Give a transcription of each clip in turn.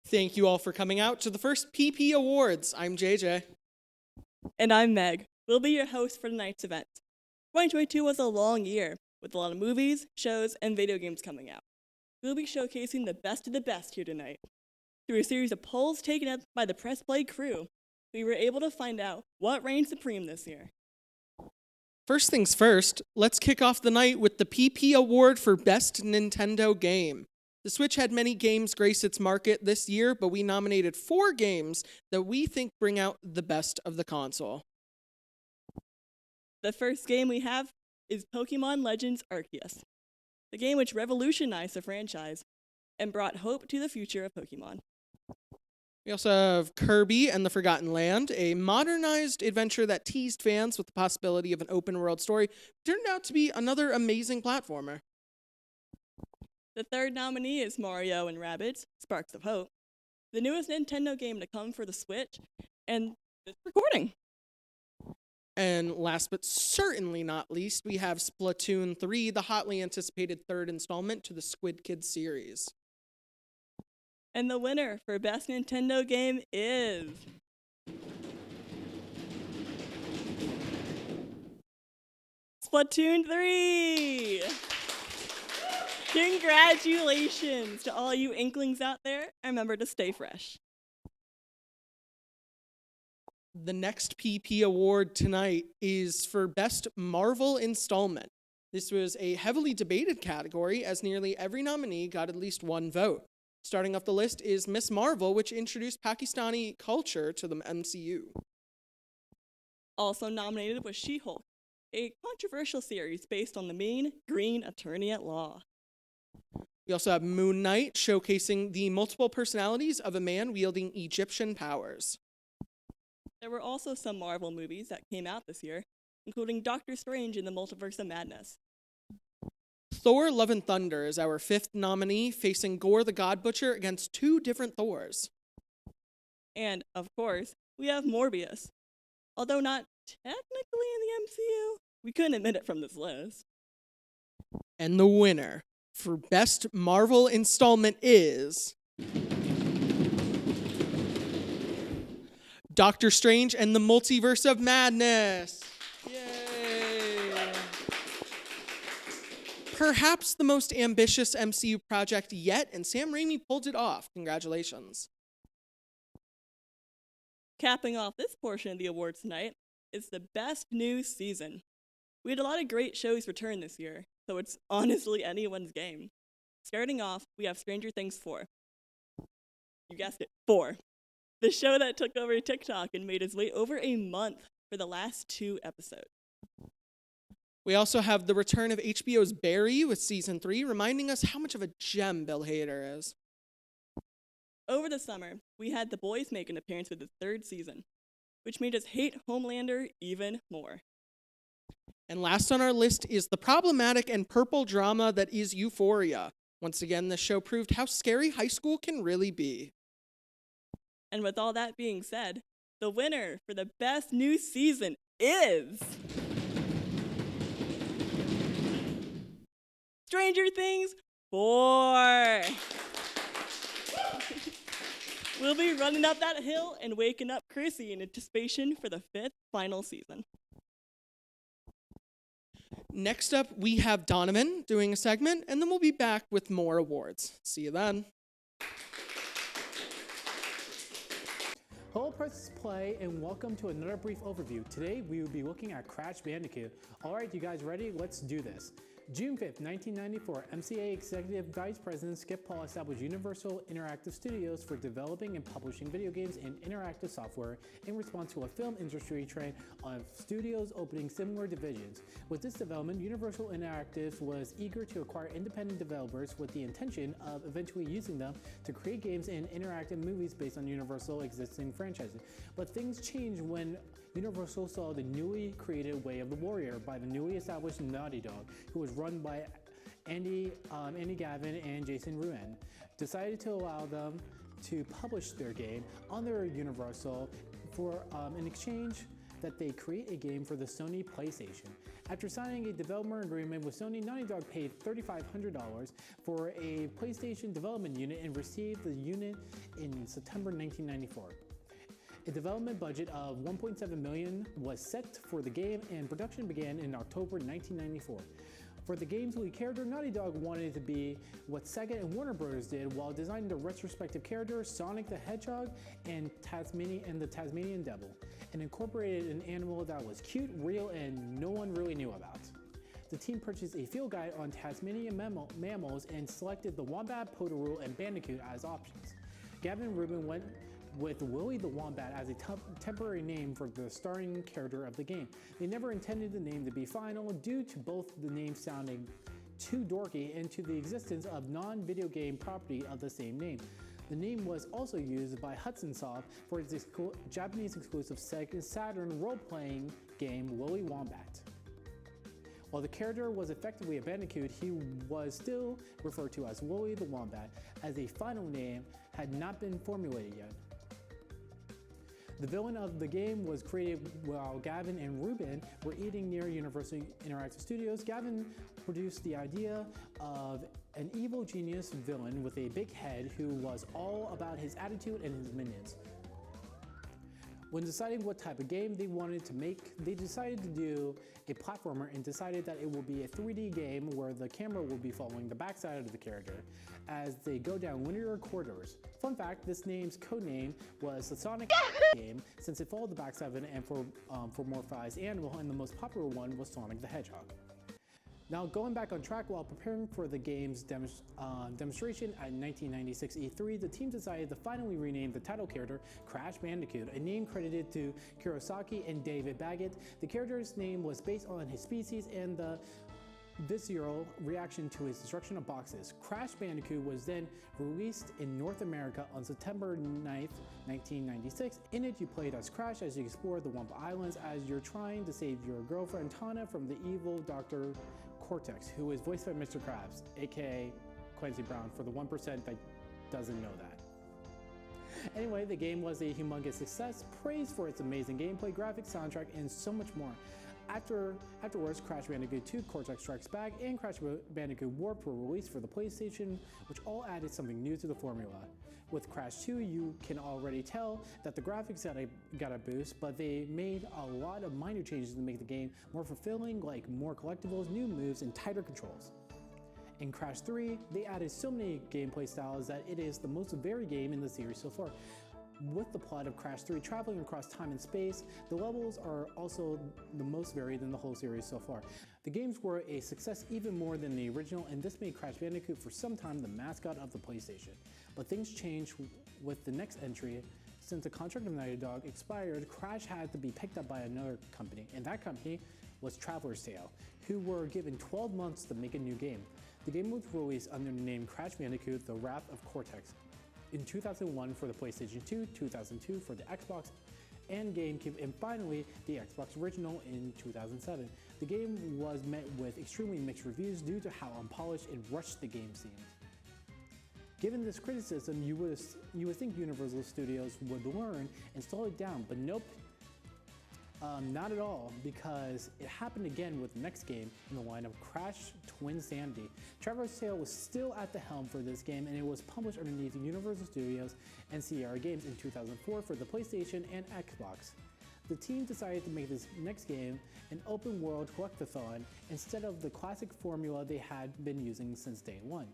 Thank you all for coming out to the first PP Awards. I'm JJ. And I'm Meg. We'll be your hosts for tonight's event. 2022 was a long year, with a lot of movies, shows, and video games coming out. We'll be showcasing the best of the best here tonight. Through a series of polls taken up by the Press Play crew, we were able to find out what reigned supreme this year. First things first, let's kick off the night with the PP Award for Best Nintendo Game. The Switch had many games grace its market this year, but we nominated 4 games that we think bring out the best of the console. The first game we have is Pokemon Legends Arceus, the game which revolutionized the franchise and brought hope to the future of Pokemon. We also have Kirby and the Forgotten Land, a modernized adventure that teased fans with the possibility of an open-world story, turned out to be another amazing platformer. The third nominee is Mario & Rabbids Sparks of Hope, the newest Nintendo game to come for the Switch, and this recording. And last but certainly not least, we have Splatoon 3, the hotly anticipated third installment to the Squid Kids series. And the winner for Best Nintendo Game is... Splatoon 3! Congratulations to all you Inklings out there, and remember to stay fresh. The next PP award tonight is for Best Marvel Installment. This was a heavily debated category as nearly every nominee got at least 1 vote. Starting off the list is Miss Marvel, which introduced Pakistani culture to the MCU. Also nominated was She-Hulk, a controversial series based on the mean green attorney at law. We also have Moon Knight, showcasing the multiple personalities of a man wielding Egyptian powers. There were also some Marvel movies that came out this year, including Doctor Strange in the Multiverse of Madness. Thor Love and Thunder is our 5th nominee, facing Gore the God Butcher against 2 different Thors. And, of course, we have Morbius. Although not technically in the MCU, we couldn't admit it from this list. And the winner for Best Marvel Installment is... Doctor Strange and the Multiverse of Madness. Yay! Perhaps the most ambitious MCU project yet, and Sam Raimi pulled it off. Congratulations. Capping off this portion of the awards tonight is the Best New Season. We had a lot of great shows return this year, so it's honestly anyone's game. Starting off, we have Stranger Things 4. You guessed it, 4. The show that took over TikTok and made its way over a month for the last 2 episodes. We also have the return of HBO's Barry with Season 3, reminding us how much of a gem Bill Hader is. Over the summer, we had The Boys make an appearance with its 3rd season, which made us hate Homelander even more. And last on our list is the problematic and purple drama that is Euphoria. Once again, this show proved how scary high school can really be. And with all that being said, the winner for the Best New Season is... Stranger Things 4! We'll be running up that hill and waking up Chrissy in anticipation for the 5th final season. Next up, we have Donovan doing a segment, and then we'll be back with more awards. See you then. Hello, Press Play, and welcome to another brief overview. Today, we will be looking at Crash Bandicoot. All right, you guys ready? Let's do this. June 5th, 1994, MCA Executive Vice President Skip Paul established Universal Interactive Studios for developing and publishing video games and interactive software in response to a film industry trend of studios opening similar divisions. With this development, Universal Interactive was eager to acquire independent developers with the intention of eventually using them to create games and interactive movies based on Universal existing franchises. But things changed when Universal saw the newly created Way of the Warrior by the newly established Naughty Dog, who was run by Andy Gavin and Jason Ruan, decided to allow them to publish their game on their Universal for in exchange that they create a game for the Sony PlayStation. After signing a development agreement with Sony, Naughty Dog paid $3,500 for a PlayStation development unit and received the unit in September 1994. A development budget of $1.7 million was set for the game, and production began in October 1994. For the game's lead character, Naughty Dog wanted to be what Sega and Warner Bros. Did while designing the retrospective characters Sonic the Hedgehog and the Tasmanian Devil, and incorporated an animal that was cute, real, and no one really knew about. The team purchased a field guide on Tasmanian mammals and selected the Wombat, Potoroo, and Bandicoot as options. Gavin Rubin went with Willy the Wombat as a temporary name for the starring character of the game. They never intended the name to be final due to both the name sounding too dorky and to the existence of non-video game property of the same name. The name was also used by Hudson Soft for its Japanese exclusive Sega Saturn role-playing game Willy Wombat. While the character was effectively a Bandicoot, he was still referred to as Willy the Wombat, as a final name had not been formulated yet. The villain of the game was created while Gavin and Rubin were eating near Universal Interactive Studios. Gavin produced the idea of an evil genius villain with a big head who was all about his attitude and his minions. When deciding what type of game they wanted to make, they decided to do a platformer and decided that it will be a 3D game where the camera will be following the backside of the character as they go down linear corridors. Fun fact, this name's codename was the Sonic game since it followed the backside of an anthropomorphized animal, and the most popular one was Sonic the Hedgehog. Now, going back on track, while preparing for the game's demonstration at 1996 E3, the team decided to finally rename the title character Crash Bandicoot, a name credited to Kurosaki and David Baggett. The character's name was based on his species and the visceral reaction to his destruction of boxes. Crash Bandicoot was then released in North America on September 9th, 1996. In it, you played as Crash as you explored the Wumpa Islands as you're trying to save your girlfriend Tana from the evil Dr. Cortex, who is voiced by Mr. Krabs, aka Clancy Brown, for the 1% that doesn't know that. Anyway, the game was a humongous success, praised for its amazing gameplay, graphics, soundtrack, and so much more. Afterwards, Crash Bandicoot 2, Cortex Strikes Back, and Crash Bandicoot Warped were released for the PlayStation, which all added something new to the formula. With Crash 2, you can already tell that the graphics got a boost, but they made a lot of minor changes to make the game more fulfilling, like more collectibles, new moves, and tighter controls. In Crash 3, they added so many gameplay styles that it is the most varied game in the series so far. With the plot of Crash 3 traveling across time and space, the levels are also the most varied in the whole series so far. The games were a success even more than the original, and this made Crash Bandicoot for some time the mascot of the PlayStation. But things changed with the next entry. Since the contract of Naughty Dog expired, Crash had to be picked up by another company, and that company was Traveler's Tale, who were given 12 months to make a new game. The game was released under the name Crash Bandicoot: The Wrath of Cortex in 2001 for the PlayStation 2, 2002 for the Xbox and GameCube, and finally the Xbox Original in 2007. The game was met with extremely mixed reviews due to how unpolished and rushed the game seemed. Given this criticism, you would think Universal Studios would learn and slow it down, but nope. Not at all, because it happened again with the next game in the line of Crash Twinsanity. Traveler's Tale was still at the helm for this game, and it was published underneath Universal Studios and Sierra Games in 2004 for the PlayStation and Xbox. The team decided to make this next game an open world collectathon instead of the classic formula they had been using since day one.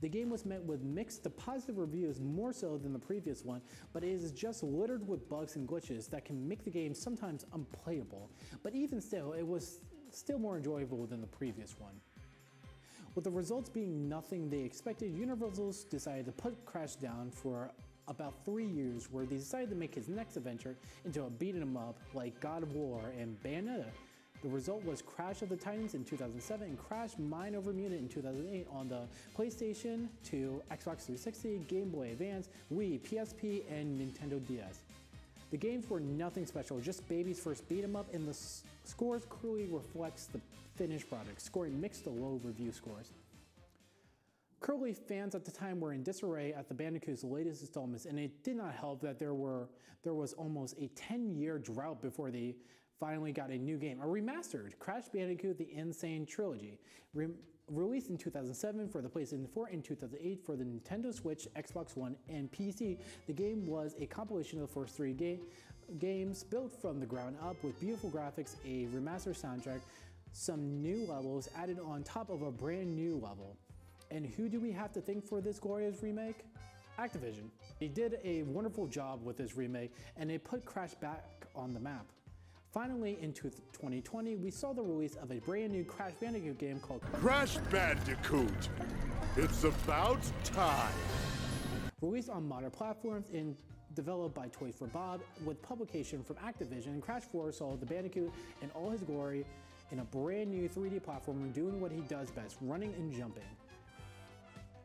The game was met with mixed to positive reviews, more so than the previous one, but it is just littered with bugs and glitches that can make the game sometimes unplayable. But even still, it was still more enjoyable than the previous one. With the results being nothing they expected, Universal decided to put Crash down for about 3 years, where they decided to make his next adventure into a beat 'em up like God of War and Bayonetta. The result was Crash of the Titans in 2007 and Crash Mind Over Mutant in 2008 on the PlayStation 2, Xbox 360, Game Boy Advance, Wii, PSP, and Nintendo DS. The games were nothing special, just baby's first beat 'em up, and the scores clearly reflects the finished product, scoring mixed to low review scores. Currently, fans at the time were in disarray at the Bandicoot's latest installments, and it did not help that there was almost a 10-year drought before they finally got a new game, a remastered Crash Bandicoot: The Insane Trilogy. Released in 2007 for the PlayStation 4 and 2008 for the Nintendo Switch, Xbox One, and PC, the game was a compilation of the first three games built from the ground up with beautiful graphics, a remastered soundtrack, some new levels added on top of a brand new level. And who do we have to thank for this glorious remake? Activision. They did a wonderful job with this remake, and they put Crash back on the map. Finally, in 2020, we saw the release of a brand new Crash Bandicoot game called Crash Bandicoot. It's about time. Released on modern platforms and developed by Toys for Bob with publication from Activision. Crash 4 saw the Bandicoot in all his glory in a brand new 3D platformer doing what he does best, running and jumping.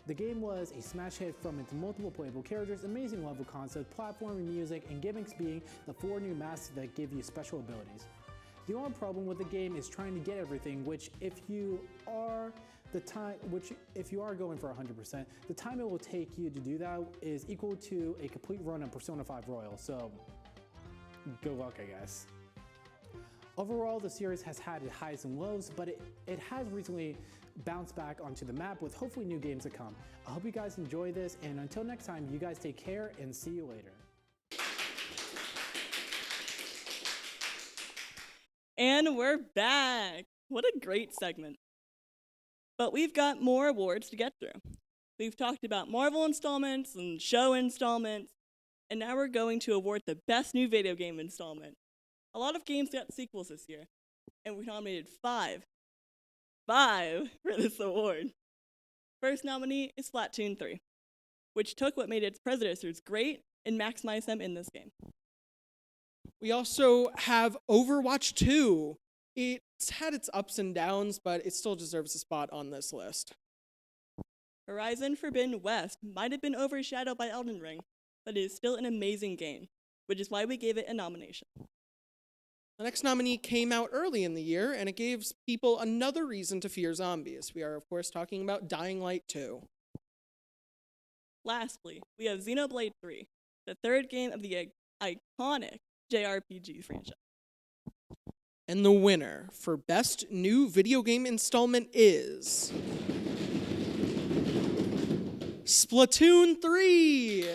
The game was a smash hit from its multiple playable characters, amazing level concept, platforming music, and gimmicks being the 4 new masks that give you special abilities. The only problem with the game is trying to get everything, which if you are going for 100%, the time it will take you to do that is equal to a complete run on Persona 5 Royal, so good luck, I guess. Overall, the series has had its highs and lows, but it has recently bounced back onto the map with hopefully new games to come. I hope you guys enjoy this, and until next time, you guys take care and see you later. And we're back! What a great segment. But we've got more awards to get through. We've talked about Marvel installments and show installments, and now we're going to award the best new video game installment. A lot of games got sequels this year, and we nominated five for this award. First nominee is Splatoon 3, which took what made its predecessors great and maximized them in this game. We also have Overwatch 2. It's had its ups and downs, but it still deserves a spot on this list. Horizon Forbidden West might have been overshadowed by Elden Ring, but it is still an amazing game, which is why we gave it a nomination. The next nominee came out early in the year, and it gives people another reason to fear zombies. We are, of course, talking about Dying Light 2. Lastly, we have Xenoblade 3, the third game of the iconic JRPG franchise. And the winner for Best New Video Game Installment is Splatoon 3!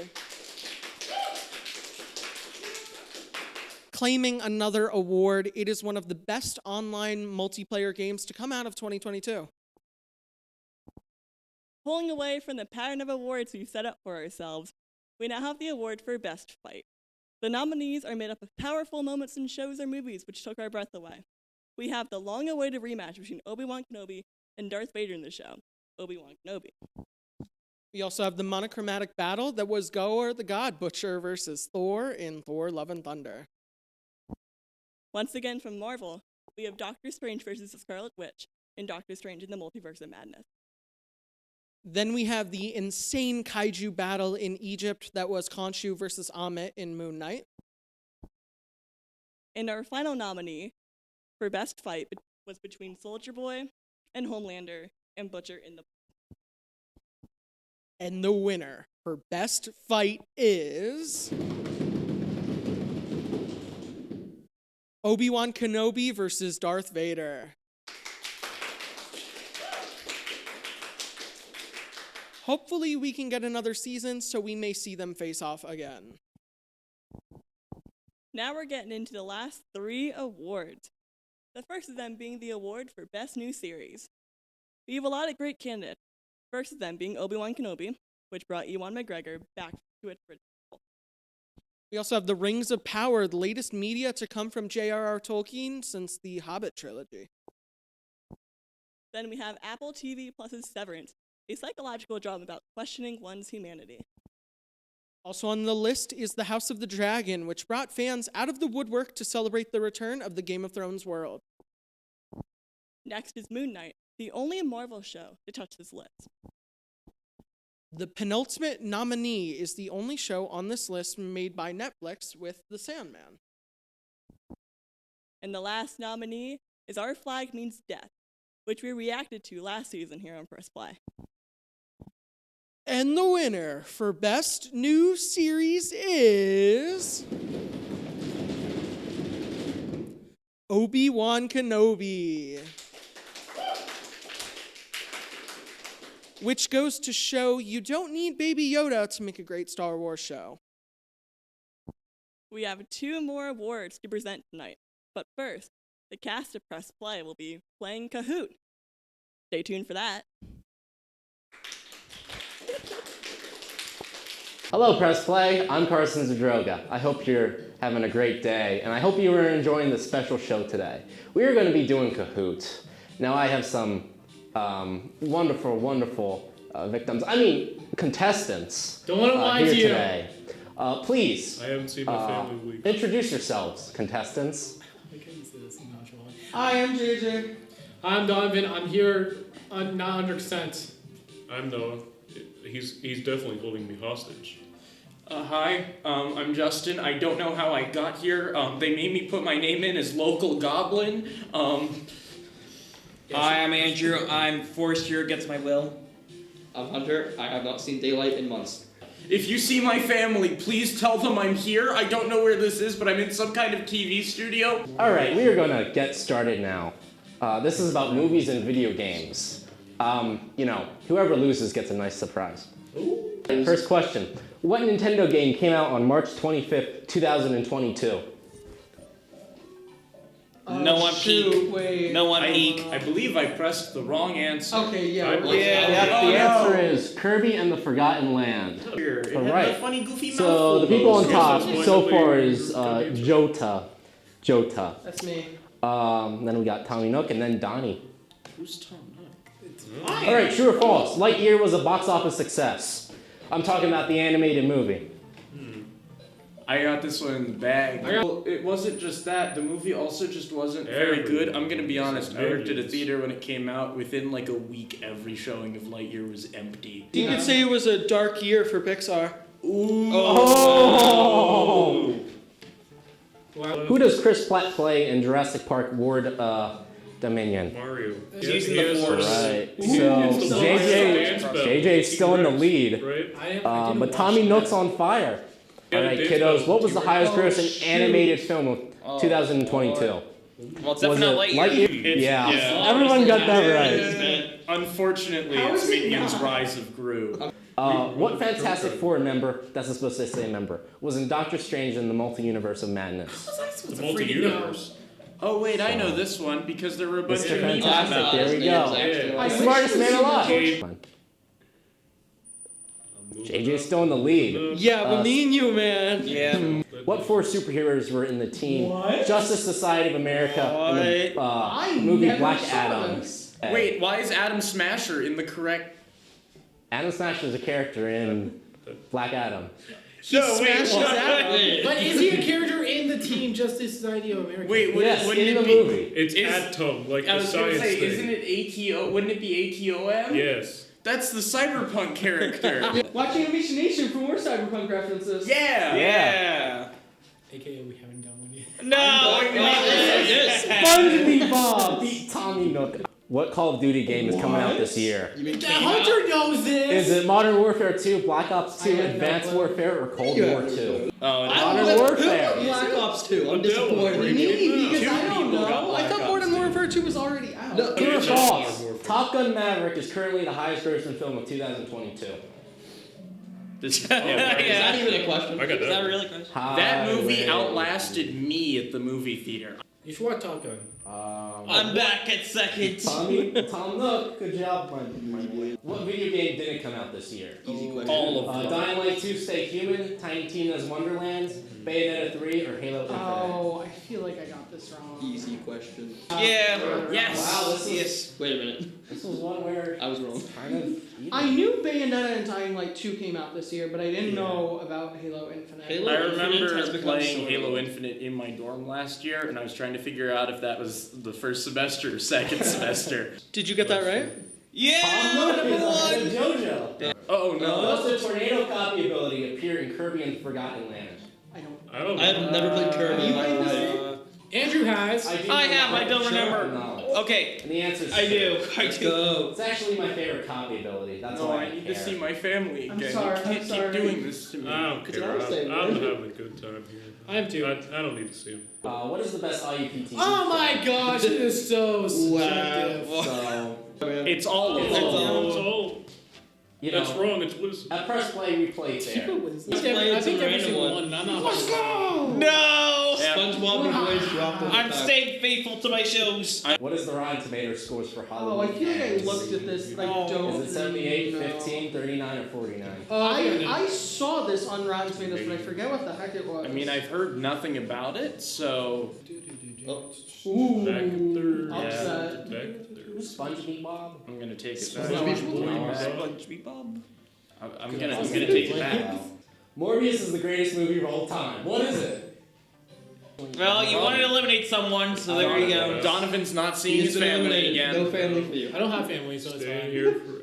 Claiming another award, it is one of the best online multiplayer games to come out of 2022. Pulling away from the pattern of awards we set up for ourselves, we now have the award for Best Fight. The nominees are made up of powerful moments in shows or movies which took our breath away. We have the long-awaited rematch between Obi-Wan Kenobi and Darth Vader in the show, Obi-Wan Kenobi. We also have the monochromatic battle that was Gorr the God Butcher versus Thor in Thor: Love and Thunder. Once again from Marvel, we have Doctor Strange versus the Scarlet Witch in Doctor Strange in the Multiverse of Madness. Then we have the insane kaiju battle in Egypt that was Khonshu versus Amit in Moon Knight. And our final nominee for Best Fight was between Soldier Boy and Homelander and Butcher in the... And the winner for Best Fight is Obi-Wan Kenobi versus Darth Vader. Hopefully we can get another season so we may see them face off again. Now we're getting into the last 3 awards. The first of them being the award for Best New Series. We have a lot of great candidates. First of them being Obi-Wan Kenobi, which brought Ewan McGregor back to its original role. We also have The Rings of Power, the latest media to come from J.R.R. Tolkien since the Hobbit trilogy. Then we have Apple TV Plus's Severance, a psychological drama about questioning one's humanity. Also on the list is The House of the Dragon, which brought fans out of the woodwork to celebrate the return of the Game of Thrones world. Next is Moon Knight, the only Marvel show to touch this list. The penultimate nominee is the only show on this list made by Netflix with The Sandman. And the last nominee is Our Flag Means Death, which we reacted to last season here on Press Play. And the winner for Best New Series is Obi-Wan Kenobi. Which goes to show you don't need Baby Yoda to make a great Star Wars show. We have 2 more awards to present tonight. But first, the cast of Press Play will be playing Kahoot. Stay tuned for that. Hello, Press Play. I'm Carson Zadroga. I hope you're having a great day, and I hope you are enjoying this special show today. We are going to be doing Kahoot. Now, I have some wonderful contestants Don't let 'em lie here to you. today. Please, I haven't seen my family week. introduce yourselves, contestants. I couldn't say this nonchalant. I am JJ. I'm Donovan. I'm here not under consent. I'm Noah. He's definitely holding me hostage. Hi, I'm Justin. I don't know how I got here. They made me put my name in as local goblin. Hi, I'm Andrew. I'm forced here against my will. I'm Hunter. I have not seen daylight in months. If you see my family, please tell them I'm here. I don't know where this is, but I'm in some kind of TV studio. All right, we are going to get started now. This is about movies and video games. Whoever loses gets a nice surprise. First question. What Nintendo game came out on March 25th, 2022? No one peek. Wait. No one peek. I believe I pressed the wrong answer. Okay, yeah. I- Yep, the answer is Kirby and the Forgotten Land. Here, it All had right. that funny goofy So mouthful. the people on top Spoiler so far alert. is Jota. That's me. Then we got Tommy Nook and then Donnie. Who's Tom Nook? All right, true or false? Lightyear was a box office success. I'm talking about the animated movie. I got this one in the bag. Well, it wasn't just that. The movie also just wasn't very good. I'm gonna be honest. I worked at a theater when it came out. Within like a week, every showing of Lightyear was empty. You could say it was a dark year for Pixar. Oh! Who does Chris Pratt play in Jurassic Park World Dominion? Mario. Using the Force. Right. It's So the JJ, Force. JJ's still in the lead. Right? But Tommy Nook's on fire. All right, kiddos. What was the highest grossing animated film of 2022? Well, it's Was definitely it Lightyear. Lightyear? Yeah. Everyone got that right. Unfortunately, it's Minions: Rise of Gru. What Fantastic Four member, that's not supposed to say member, was in Doctor Strange in the Multi-Universe of Madness? The multi-universe. Oh wait, I know this one because there were a bunch Mr. of memes Fantastic, about there it. we go. Yeah. Smartest man alive. Okay. JJ's still in the lead. Yeah, but me and you, man. Yeah. What 4 superheroes were in the team Justice Society of America in the movie never Black saw Adam? this. Wait, why is Adam Smasher in the correct? Adam Smasher is a character in Black Adam. He smashes Adam. But is he a character in the Team Justice Society of America? Wait, Yes, wouldn't in it the be? movie. It's Is- Atom, like I the was gonna science say, thing. isn't it ATO? Wouldn't it be ATOM? Yes. That's the cyberpunk character. Watch Animation Nation for more cyberpunk references. Yeah. Yeah. AKA we haven't done one yet. No. SpongeBob beat Tommy Nook. What Call of Duty game is coming out this year? Hunter knows this! Is it Modern Warfare 2, Black Ops 2, Advanced Warfare, or Cold War 2? Oh, Modern Warfare. Black Ops 2. I'm Modelo. disappointed. Me, because Two I don't people got know. I Black thought Ops Modern Warfare 2 was already out. No. True or It's false? Modern Warfare. Top Gun Maverick is currently the highest grossing film of 2022. Is Yeah. that even a question? I got Is that. that really a question? That movie Highway. outlasted me at the movie theater. You should watch Top Gun. I'm back at second. Tom Nook, good job, my boy. What video game didn't come out this year? Easy question. All of them. Dying Light 2, Stay Human, Tiny Tina's Wonderlands, Bayonetta 3, or Halo Infinite? Oh, I feel like I got this wrong. Easy question. Yeah. Yes. Wow, this is, Yes. Wait a minute. this was one where I was wrong. kind of... I knew Bayonetta and Dying Light 2 came out this year, but I didn't know about Halo Infinite. Halo I Infinite has remember become playing so Halo good. Infinite in my dorm last year, and I was trying to figure out if that was the first semester or second semester. Did you get that right? Yeah. Tom Nook Number is ahead of one. JoJo. Oh no. Does the tornado copy ability appear in Kirby and the Forgotten Land? I don't. I don't I know. have never played Kirby in my life. Andrew has. I have, I don't remember. Okay. And the answer is I do. true. Let's go. It's actually my favorite copy ability. That's No, why I need to care. see my family I'm again. sorry, You can't I'm sorry. keep doing this to me. I don't Could care. I say I'm what? having a good time here. I am too. I don't need to see him. What is the best IUP TV? Oh my show? gosh, it is so subjective. So, It's all of It's them. all. you know, That's wrong. It's Wisdom. at Press Play, we play fair. I think every single one. I'm not. Let's go! No! Yeah. SpongeBob and Boys dropped I'm staying faithful to my shows. What is the Rotten Tomatoes scores for Oh, Halloween? I feel like I Ends? looked at this. Like, don't. Is it 78, know. 15, 39, or 49? I saw this on Rotten Tomatoes, but I forget what the heck it was. I mean, I've heard nothing about it, so Ooh, Back in third. upset. Back in third. SpongeBob? I'm gonna take it SpongeBob. back. SpongeBob. I'm gonna take it back. Morbius is the greatest movie of all time. What is it? Well, you wanted to eliminate someone, so there you go. Donovan's not seeing his family again. No family for you. I don't have family, so it's Stay fine. here forever.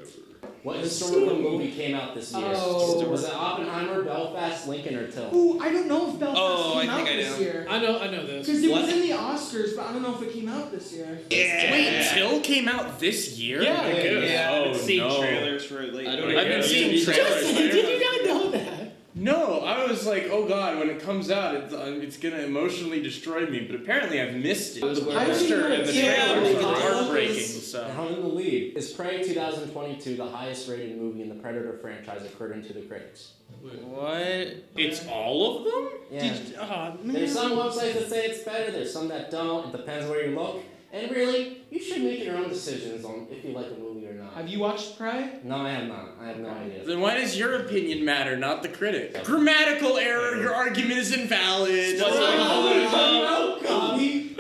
What historical movie came out this year? Oh. Was it Oppenheimer, Belfast, Lincoln, or Till? Ooh, I don't know if Belfast Oh, came I out think I this know. year. I know this. Because it What? was in the Oscars, but I don't know if it came out this year. Yeah. Wait, Till came out this year? Yeah. I guess. Yeah, Oh, I've been seeing no. trailers for it lately. I've been seeing trailers. Did you not know that? No, I was like, oh god, when it comes out, it's gonna emotionally destroy me. But apparently, I've missed it. The I didn't poster know and the it. trailers Yeah. were heartbreaking. And So how in the lead? Is Prey 2022 the highest rated movie in the Predator franchise according to the critics? what? It's all of them? Yeah. Oh, man. There's some websites that say it's better, there's some that don't. It depends where you look. And really, you should make your own decisions on if you like a movie or not. Have you watched Prey? No, I have not. I have no idea. Then why does your opinion matter, not the critic? Grammatical error. Your argument is invalid. Oh, Copy.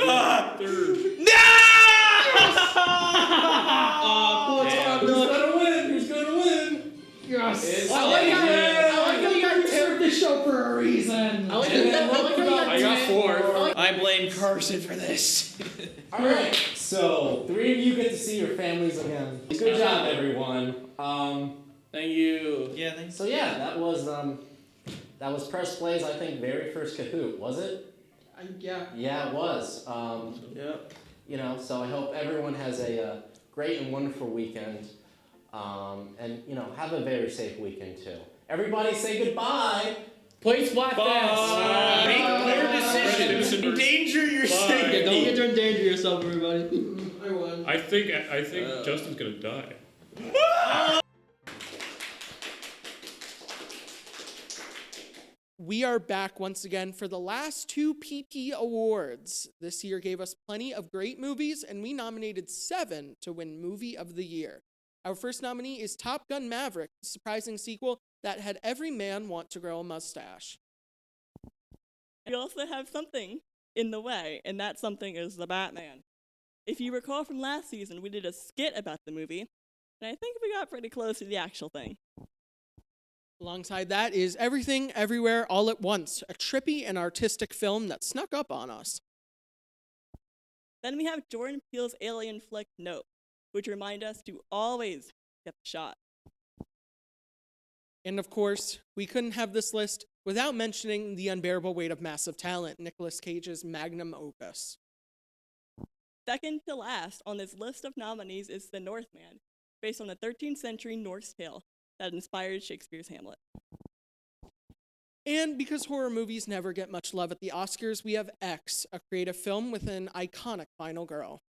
Who's gonna win? Who's gonna win? Yes. I like how you guys teared the show for a reason. I got 4. I blame Carson for this. Alright, so 3 of you get to see your families again. Good job, everyone. Thank you. Yeah, thanks. So yeah, that was Press Play's, I think, very first Kahoot, was it? Yeah. Yeah, it was. Yep. You know, so I hope everyone has a great and wonderful weekend. And, you know, have a very safe weekend too. Everybody say goodbye. Play Splatfest. Make clear decisions. Endanger your safety. Don't get to endanger yourself, everybody. I won. I think Justin's gonna die. We are back once again for the last 2 PP Awards. This year gave us plenty of great movies, and we nominated 7 to win Movie of the Year. Our first nominee is Top Gun Maverick, a surprising sequel that had every man want to grow a mustache. We also have something in the way, and that something is The Batman. If you recall from last season, we did a skit about the movie, and I think we got pretty close to the actual thing. Alongside that is Everything, Everywhere, All at Once, a trippy and artistic film that snuck up on us. Then we have Jordan Peele's alien flick Nope, which remind us to always get the shot. And of course, we couldn't have this list without mentioning the unbearable weight of massive talent, Nicolas Cage's magnum opus. Second to last on this list of nominees is The Northman, based on a 13th century Norse tale that inspired Shakespeare's Hamlet. And because horror movies never get much love at the Oscars, we have X, a creative film with an iconic final girl.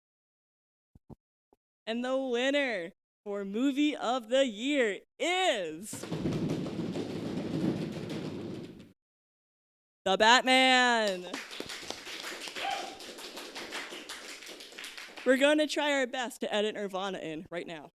And the winner for Movie of the Year is The Batman. We're going to try our best to edit Nirvana in right now.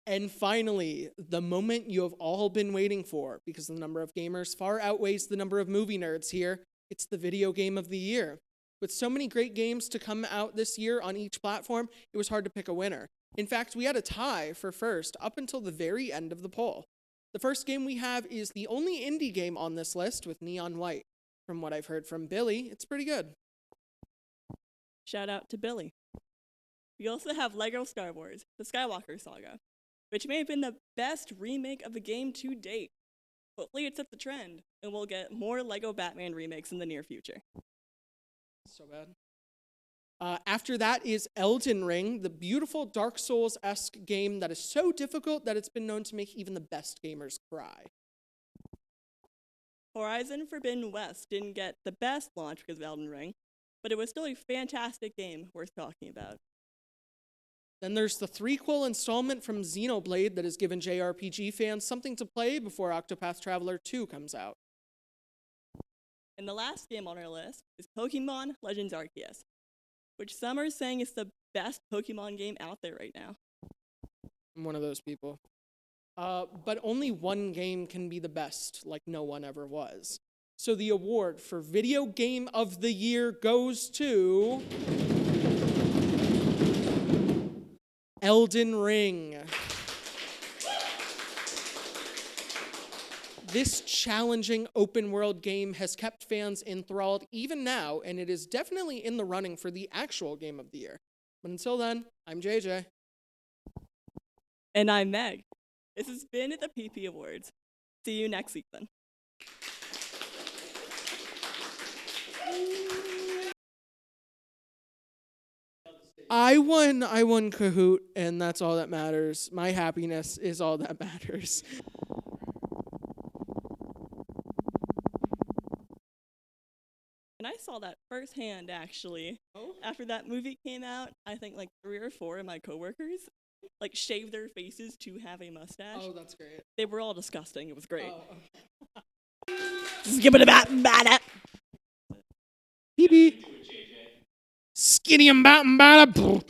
And finally, the moment you have all been waiting for, because the number of gamers far outweighs the number of movie nerds here, it's the video game of the year. With so many great games to come out this year on each platform, it was hard to pick a winner. In fact, we had a tie for first up until the very end of the poll. The first game we have is the only indie game on this list with Neon White. From what I've heard from Billy, it's pretty good. Shout out to Billy. We also have LEGO Star Wars, The Skywalker Saga, which may have been the best remake of a game to date. Hopefully it sets the trend, and we'll get more LEGO Batman remakes in the near future. So bad. After that is Elden Ring, the beautiful Dark Souls-esque game that is so difficult that it's been known to make even the best gamers cry. Horizon Forbidden West didn't get the best launch because of Elden Ring, but it was still a fantastic game worth talking about. Then there's the threequel installment from Xenoblade that has given JRPG fans something to play before Octopath Traveler 2 comes out. And the last game on our list is Pokemon Legends Arceus, which some are saying is the best Pokemon game out there right now. I'm one of those people. But only one game can be the best, like no one ever was. So the award for Video Game of the Year goes to Elden Ring. This challenging open-world game has kept fans enthralled even now, and it is definitely in the running for the actual Game of the Year. But until then, I'm JJ. And I'm Meg. This has been the PP Awards. See you next week then. I won Kahoot, and that's all that matters. My happiness is all that matters. And I saw that firsthand, actually. Oh? After that movie came out, I think like 3 or 4 of my coworkers like shaved their faces to have a mustache. Oh, that's great. They were all disgusting. It was great. Oh. Skip it about bad. BB. Skinny and bottom bottom.